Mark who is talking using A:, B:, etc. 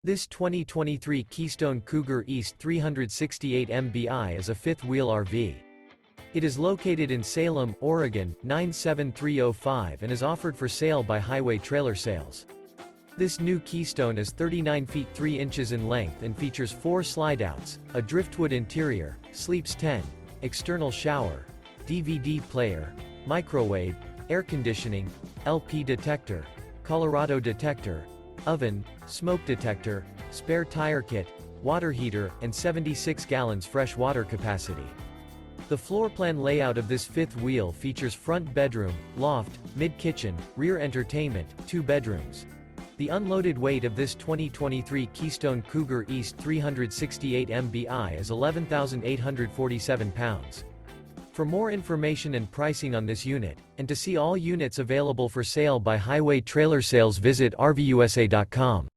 A: This 2023 Keystone Cougar East 368 MBI is a fifth-wheel RV. It is located in Salem, Oregon, 97305 and is offered for sale by Highway Trailer Sales. This new Keystone is 39 feet 3 inches in length and features 4 slideouts, a driftwood interior, sleeps 10, external shower, DVD player, microwave, air conditioning, LP detector, Colorado detector, oven, smoke detector, spare tire kit, water heater, and 76 gallons fresh water capacity. The floor plan layout of this fifth wheel features front bedroom, loft, mid-kitchen, rear entertainment, 2 bedrooms. The unloaded weight of this 2023 Keystone Cougar East 368 MBI is 11,847 pounds. For more information and pricing on this unit, and to see all units available for sale by Highway Trailer Sales, visit RVUSA.com.